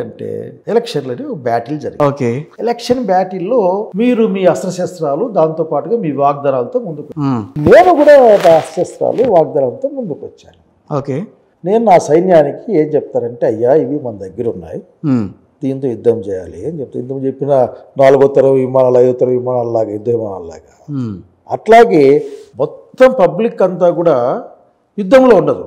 అంటే ఎలక్షన్లని బ్యాటిల్ జరిగింది. Okay, election బ్యాటిల్లో మీరు మీ అస్త్రశస్త్రాలు దాంతో పాటుగా మీ వాగ్దానాలతో ముందుకు, నేను కూడా అస్త్రశస్త్రాలు వాగ్దానాలతో ముందుకు వచ్చాను. ఓకే, నేను నా సైన్యానికి ఏం చెప్తారంటే, అయ్యా ఇవి మన దగ్గర ఉన్నాయి, దీంతో యుద్ధం చేయాలి అని చెప్తాను. యుద్ధం చెప్పిన 4వ తరం విమానాలు 5వ తరం విమానాలలాగా యుద్ధ విమానాలలాగా అట్లాగే మొత్తం పబ్లిక్ అంతా కూడా యుద్ధంలో ఉండదు.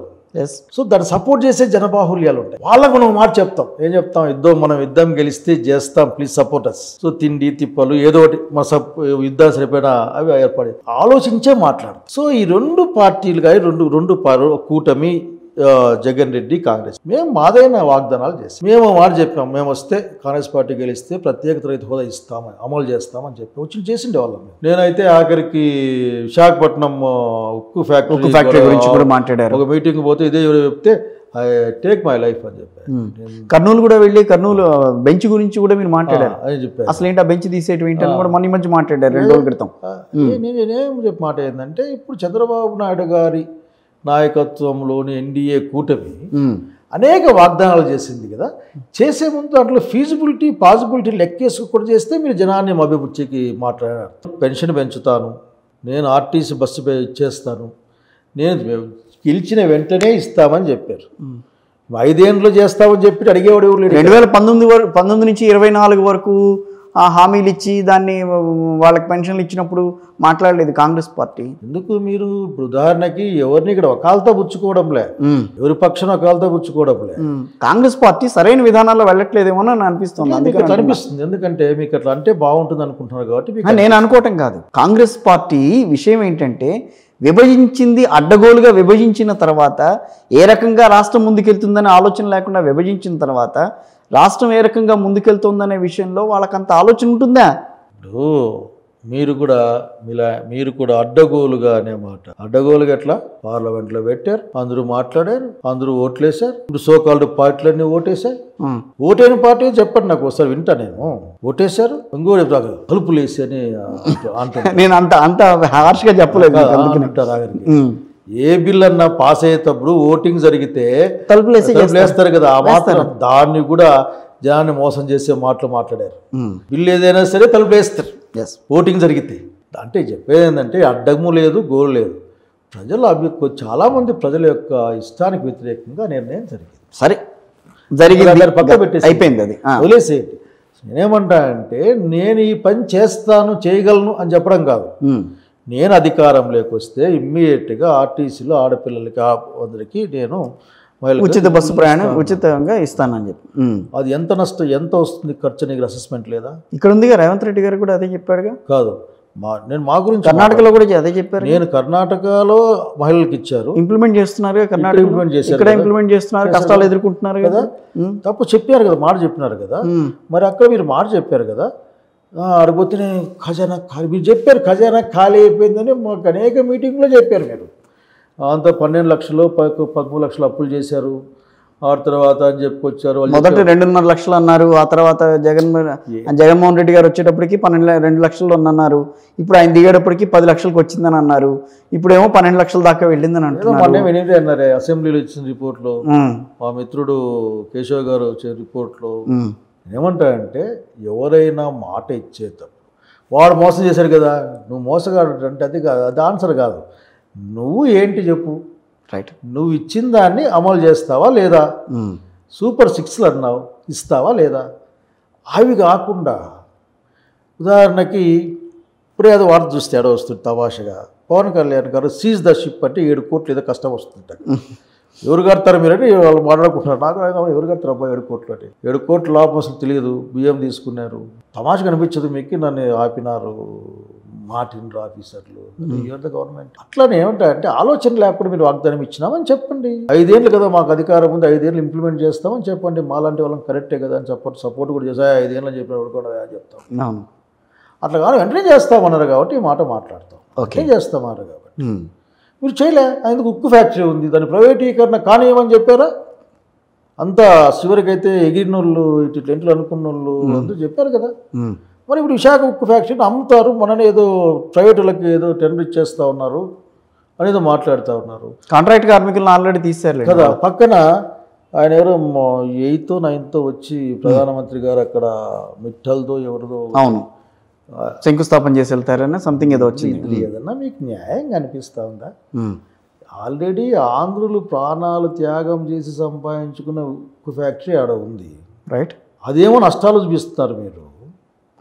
సో దాన్ని సపోర్ట్ చేసే జనబాహుల్యాలు ఉంటాయి. వాళ్ళకు మనం మాట చెప్తాం, ఏం చెప్తాం, మనం యుద్ధం గెలిస్తే చేస్తాం, ప్లీజ్ సపోర్ట్ అస్. సో తిండి తిప్పలు ఏదో ఒకటి మన యుద్ధాలు సరిపోయినా అవి ఏర్పడి ఆలోచించే మాట్లాడు. సో ఈ రెండు పార్టీలుగా రెండు కూటమి, జగన్ రెడ్డి కాంగ్రెస్, మేము మాదైన వాగ్దానాలు చేస్తాం. మేము మాట చెప్పాం, మేము వస్తే కాంగ్రెస్ పార్టీ గెలిస్తే ప్రత్యేక రైతు హోదా ఇస్తామని అమలు చేస్తామని చెప్పి వచ్చి చేసిండే వాళ్ళం. నేనైతే ఆఖరికి విశాఖపట్నం ఉక్కు ఫ్యాక్టరీ గురించి కూడా మాట్లాడారు. ఒక మీటింగ్ పోతే ఇదే చెప్తే ఐ టేక్ మై లైఫ్ అని చెప్పారు. కర్నూలు కూడా వెళ్ళి కర్నూలు బెంచ్ గురించి కూడా మీరు మాట్లాడారు అని చెప్పారు. అసలు ఏంటి ఆ బెంచ్ తీసేయటం ఏంటని కూడా మొన్న మంచి మాట్లాడారు 2 రోజుల క్రితం. నేనేం చెప్పి మాట ఏంటంటే, ఇప్పుడు చంద్రబాబు నాయుడు గారి నాయకత్వంలోని ఎన్డీఏ కూటమి అనేక వాగ్దానాలు చేసింది కదా. చేసే ముందు దాంట్లో ఫీజిబిలిటీ పాసిబిలిటీ లెక్కేసుకు కూడా చేస్తే మీరు జనాన్ని మభ్యపుచ్చేకి మాట్లాడారు. పెన్షన్ పెంచుతాను, నేను ఆర్టీసీ బస్సు ఇచ్చేస్తాను, నేను గెలిచిన వెంటనే ఇస్తామని చెప్పారు. 5 ఏళ్ళు చేస్తామని చెప్పి అడిగేవాడు 2019 నుంచి 24 వరకు ఆ హామీలు ఇచ్చి దాన్ని వాళ్ళకి పెన్షన్లు ఇచ్చినప్పుడు మాట్లాడలేదు కాంగ్రెస్ పార్టీ. ఎందుకు మీరు ఇప్పుడు ఉదాహరణకి ఎవరిని ఇక్కడ ఒకాలతో పుచ్చుకోవడంలే, ఎవరి పక్షాన ఒకాలతో పుచ్చుకోవడంలే. కాంగ్రెస్ పార్టీ సరైన విధానాల్లో వెళ్ళట్లేదేమో అని అనిపిస్తుంది. అనిపిస్తుంది ఎందుకంటే మీకు అట్లా అంటే బాగుంటుంది అనుకుంటున్నారు కాబట్టి. నేను అనుకోవటం కాదు, కాంగ్రెస్ పార్టీ విషయం ఏంటంటే, విభజించింది అడ్డగోలుగా విభజించిన తర్వాత ఏ రకంగా రాష్ట్రం ముందుకెళ్తుందనే ఆలోచన లేకుండా విభజించిన తర్వాత రాష్ట్రం ఏ రకంగా ముందుకెళ్తుందనే విషయంలో వాళ్ళకంత ఆలోచన ఉంటుందా? ఇప్పుడు మీరు కూడా అడ్డగోలుగా అనే మాట, అడ్డగోలుగా ఎట్లా పార్లమెంట్లో పెట్టారు, అందరూ మాట్లాడారు, అందరూ ఓట్లేశారు. ఇప్పుడు సోకాల్డ్ పార్టీలన్నీ ఓటేశారు. ఓటైన పార్టీ చెప్పండి నాకు, ఒకసారి వింటా నేను. ఓటేశారు, ఇంకోటి తలుపులు వేసి అని అంటారు. నేను అంత హార్ష్గా చెప్పలేదు. ఏ బిల్ అన్నా పాస్ అయ్యేటప్పుడు ఓటింగ్ జరిగితే తలుపులు వేస్తారు కదా, ఆ మాత్రం దాన్ని కూడా జనాన్ని మోసం చేసే మాటలు మాట్లాడారు. బిల్లు ఏదైనా సరే తలుపులు వేస్తారు ఓటింగ్ జరిగితే. అంటే చెప్పేది ఏంటంటే, అడ్డము లేదు, గోలు లేదు. చాలామంది ప్రజల యొక్క ఇష్టానికి వ్యతిరేకంగా నిర్ణయం జరిగింది. సరే జరిగింది, పక్క పెట్టేసి అయిపోయింది, అది వదిలేసేయండి. నేనేమంటా అంటే, నేను ఈ పని చేస్తాను, చేయగలను అని చెప్పడం కాదు. నేను అధికారంలోకి వస్తే ఇమ్మీడియట్గా ఆర్టీసీలో ఆడపిల్లలకి అందరికీ నేను ఉచిత బస్సు ప్రయాణం ఉచితంగా ఇస్తానని చెప్పి. అది ఎంత వస్తుంది ఖర్చు నీకు అసెస్మెంట్ లేదా? ఇక్కడ ఉంది రేవంత్ రెడ్డి గారు కూడా అదే చెప్పాడుగా. కాదు, నేను మా గురించి కర్ణాటకలో కూడా అదే చెప్పారు. నేను కర్ణాటకలో మహిళలకు ఇచ్చారు, ఇంప్లిమెంట్ చేస్తున్నారు, కర్ణాటక ఇంప్లిమెంట్ చేశారు, ఇక్కడ ఇంప్లిమెంట్ చేస్తున్నారు, కష్టాలు ఎదుర్కొంటున్నారు కదా. తప్పు చెప్పారు కదా, మాట చెప్పినారు కదా. మరి అక్కడ మీరు మాట చెప్పారు కదా, అడిగిపోతే ఖజానా ఖాళీ, మీరు చెప్పారు ఖజానా ఖాళీ అయిపోయిందని మాకు అనేక మీటింగ్లో చెప్పారు. మీరు అంతా 12 లక్షలు 13 లక్షలు అప్పులు చేశారు, ఆ తర్వాత అని చెప్పుకొచ్చారు. మొదట 2.5 లక్షలు అన్నారు, ఆ తర్వాత జగన్మోహన్ రెడ్డి గారు వచ్చేటప్పటికి 2 లక్షలు అన్నారు, ఇప్పుడు ఆయన దిగేటప్పటికి 10 లక్షలకు వచ్చిందని అన్నారు, ఇప్పుడేమో 12 లక్షల దాకా వెళ్ళిందని అంటున్నారు. వినేది అన్నారే అసెంబ్లీలో ఇచ్చిన రిపోర్ట్లో, మా మిత్రుడు కేశవ్ గారు వచ్చే రిపోర్ట్లో ఏమంటాడంటే, ఎవరైనా మాట ఇచ్చేద్దాం, వాడు మోసం చేశాడు కదా, నువ్వు మోసగాడు అంటే అది ఆన్సర్ కాదు. నువ్వు ఏంటి చెప్పు, రైట్, నువ్వు ఇచ్చిన దాన్ని అమలు చేస్తావా లేదా? సూపర్ 6లు అన్నావు, ఇస్తావా లేదా? అవి కాకుండా ఉదాహరణకి ఇప్పుడే అది వార్త చూస్తే ఎడ వస్తుంది తమాషగా, పవన్ కళ్యాణ్ గారు సీజ్ ద షిప్ అంటే 7 కోట్లు ఏదో కష్టం వస్తుంటారు. ఎవరు కడతారు మీరంటే వాళ్ళు మాట్లాడుకుంటున్నారు. నాకు ఎవరు కడతారు అబ్బాయి 7 కోట్లు అంటే? 7 కోట్ల లాభం అసలు తెలియదు, బియ్యం తీసుకున్నారు, తమాష కనిపించదు మీకు, నన్ను ఆపినారు మాటిండ్రు ఆఫీసర్లు, గవర్నమెంట్. అట్లానే ఏమంటారంటే, ఆలోచన లేకుండా మీరు వాగ్దానం ఇచ్చినామని చెప్పండి. 5 ఏళ్ళు కదా మాకు అధికారం ఉంది, 5 ఏళ్ళు ఇంప్లిమెంట్ చేస్తామని చెప్పండి. మాలాంటి వాళ్ళని కరెక్టే కదా అని సపోర్ట్ కూడా చేసా. 5 ఏళ్ళు చెప్పిన కూడా చెప్తాం. అట్లా కాదు, వెంటనే చేస్తామన్నారు కాబట్టి ఈ మాట మాట్లాడతాం. ఓకే చేస్తామన్నారు కాబట్టి మీరు చేయలే. అందుకు ఉక్కు ఫ్యాక్టరీ ఉంది, దాని ప్రైవేటీకరణ కానివ్వమని చెప్పారా? అంతా చివరికైతే ఎగిరిన వాళ్ళు ఇట్లా ఇంట్లో అనుకున్న వాళ్ళు అందరూ చెప్పారు కదా. మరి ఇప్పుడు విశాఖ ఉక్కు ఫ్యాక్టరీని అమ్ముతారు, మనని ఏదో ప్రైవేట్ వాళ్ళకి ఏదో టెండర్ ఇచ్చేస్తూ ఉన్నారు అనేదో మాట్లాడుతూ ఉన్నారు. కాంట్రాక్ట్ కార్మికులను ఆల్రెడీ తీశారు కదా. పక్కన ఆయన ఎవరో 8th 9th వచ్చి ప్రధానమంత్రి గారు అక్కడ మిట్టల్తో ఎవరిదో అవును శంకుస్థాపన చేసి వెళ్తారని సంథింగ్ ఏదో వచ్చింది. ఇది ఏదన్నా మీకు న్యాయంగా అనిపిస్తూ ఉందా? ఉమ్, ఆల్రెడీ ఆంధ్రులు ప్రాణాలు త్యాగం చేసి సంపాదించుకున్న ఒక ఫ్యాక్టరీ ఆడ ఉంది. రైట్. అదేమో నష్టాలు చూపిస్తున్నారు మీరు.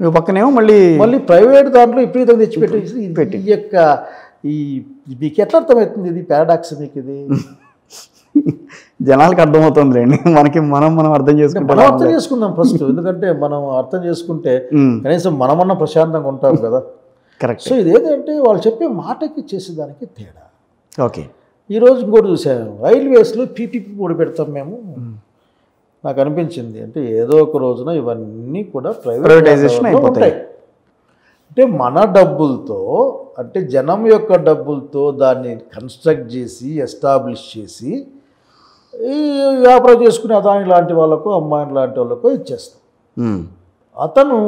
ఈ పక్కనేమో మళ్ళీ మళ్ళీ ప్రైవేట్ దాంట్లో విపరీతంగా తెచ్చిపెట్టి ఈ యొక్క ఈ మీకు ఎట్లా అర్థమవుతుంది? ఇది పారాడాక్స్ మీకు ఇది. జనాలకు అర్థమవుతుంది రండి, మనకి మనం అర్థం చేసుకుంటాం. మనం అర్థం చేసుకుందాం ఫస్ట్, ఎందుకంటే మనం అర్థం చేసుకుంటే కనీసం మనమన్నా ప్రశాంతంగా ఉంటాం కదా. కరెక్ట్. సో ఇదేంటంటే వాళ్ళు చెప్పే మాటకి చేసేదానికి తేడా. ఓకే. ఈరోజు ఇంకోటి చూసాను, రైల్వేస్లో పీపీపీ కూడా పెడతాం మేము. నాకు అనిపించింది అంటే ఏదో ఒక రోజున ఇవన్నీ కూడా ప్రైవేటైజేషన్ అయిపోతాయి. అంటే మన డబ్బులతో, అంటే జనం యొక్క డబ్బులతో దాన్ని కన్స్ట్రక్ట్ చేసి ఎస్టాబ్లిష్ చేసి ఈ వ్యాపారం చేసుకునే అదాని లాంటి వాళ్ళకు అమ్మాయిని లాంటి వాళ్ళకు ఇచ్చేస్తాం. అతను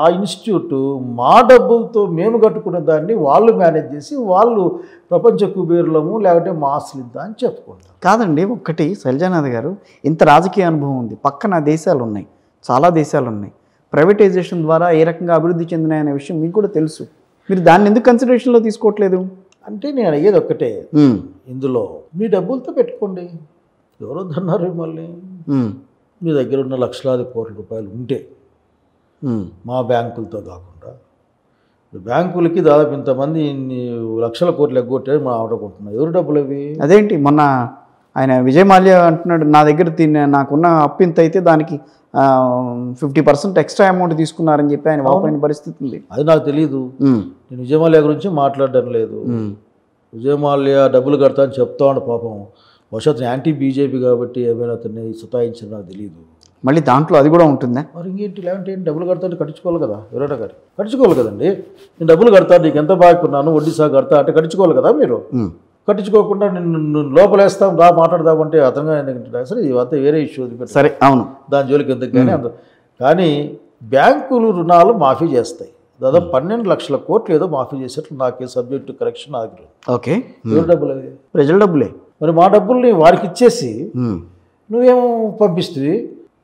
ఆ ఇన్స్టిట్యూట్ మా డబ్బులతో మేము కట్టుకునే దాన్ని వాళ్ళు మేనేజ్ చేసి వాళ్ళు ప్రపంచ కుబేరులము లేకపోతే మాస్లిద్దా అని చెప్పుకుంటారు. కాదండి, ఒక్కటి శైలజానాథ్ గారు, ఇంత రాజకీయ అనుభవం ఉంది, పక్కన దేశాలు ఉన్నాయి, చాలా దేశాలు ఉన్నాయి, ప్రైవేటైజేషన్ ద్వారా ఏ రకంగా అభివృద్ధి చెందినాయనే విషయం మీకు కూడా తెలుసు. మీరు దాన్ని ఎందుకు కన్సిడరేషన్లో తీసుకోవట్లేదు? అంటే నేను అడిగేది ఒక్కటే, ఇందులో మీ డబ్బులతో పెట్టుకోండి, ఎవరో అన్నారు మళ్ళీ మీ దగ్గర ఉన్న లక్షలాది కోట్ల రూపాయలు ఉంటే మా బ్యాంకులతో కాకుండా బ్యాంకులకి దాదాపు ఇంతమంది ఇన్ని లక్షల కోట్లు ఎగ్గొట్టారు మనం ఆడుకుంటున్నాం. ఎవరు డబ్బులు అవి? అదేంటి మొన్న ఆయన విజయ్ మాల్యా అంటున్నాడు, నా దగ్గర నాకున్న అప్పు ఇంత అయితే దానికి 50% ఎక్స్ట్రా అమౌంట్ తీసుకున్నారని చెప్పి ఆయన వాపోయిన పరిస్థితి ఉంది. అది నాకు తెలియదు. నేను విజయ్ మాల్యా గురించి మాట్లాడడం లేదు. విజయ్ మాల్యా డబ్బులు కడతా అని చెప్తాను పాపం. భవిష్యత్తు యాంటీ బీజేపీ కాబట్టి ఏమైనా అతన్ని సుతాయించిన నాకు తెలియదు. మళ్ళీ దాంట్లో అది కూడా ఉంటుందా? మరి ఇంకేంటి లేదంటే డబ్బులు కడతా కట్టించుకోవాలి కదా, ఎవరైనా గారు కట్టించుకోవాలి కదండి. నేను డబ్బులు కడతా, నీకు ఎంత బాగున్నాను వడ్డీ సహా కడతా అంటే కట్టించుకోవాలి కదా. మీరు కట్టించుకోకుండా నిన్ను లోపలేస్తాం రా మాట్లాడదామంటే అతనుగా ఎందుకంటే సరే ఇవంతా వేరే ఇష్యూ. సరే, అవును, దాని జోలికి ఎందుకు కానీ కానీ బ్యాంకులు రుణాలు మాఫీ చేస్తాయి. దాదాపు 12 లక్షల కోట్లు ఏదో మాఫీ చేసేట్లు నాకే సబ్జెక్టు కరెక్షన్ ఆగిరు. ఓకే. ఎవరు డబ్బులు అవి? ప్రజల డబ్బులే. మరి మా డబ్బుల్ని వారికి ఇచ్చేసి నువ్వేమో పంపిస్తుంది.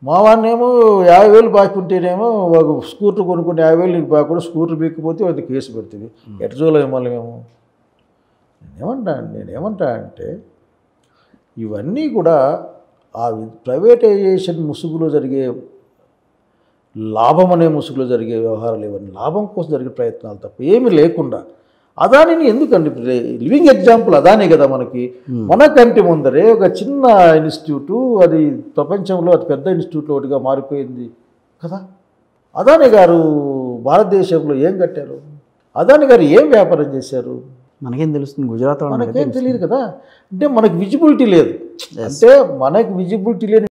మా వాడిని ఏమో 50,000 బాకీ ఉంటేనేమో ఒక స్కూటర్ కొనుక్కుని 50,000 నీకు బాగా స్కూటర్ బీక్కిపోతే అది కేసు పెడుతుంది. ఎట్లా చూడలేము మళ్ళీ మేము. నేనేమంటా అంటే ఇవన్నీ కూడా ఆ ప్రైవేటైజేషన్ ముసుగులో జరిగే లాభం అనే ముసుగులో జరిగే వ్యవహారాలు, ఇవన్నీ లాభం కోసం జరిగే ప్రయత్నాలు తప్ప ఏమీ లేకుండా అదానిని ఎందుకండి లివింగ్ ఎగ్జాంపుల్ అదానే కదా మనకి. మనకంటే ముందరే ఒక చిన్న ఇన్స్టిట్యూటు అది ప్రపంచంలో అతి పెద్ద ఇన్స్టిట్యూట్లో ఒకటిగా మారిపోయింది కదా. అదాని గారు భారతదేశంలో ఏం కట్టారు? అదాని గారు ఏం వ్యాపారం చేశారు? మనకేం తెలుస్తుంది? గుజరాత్ మనకేం తెలియదు కదా. అంటే మనకు విజిబిలిటీ లేదు. అంటే మనకు విజిబిలిటీ లేని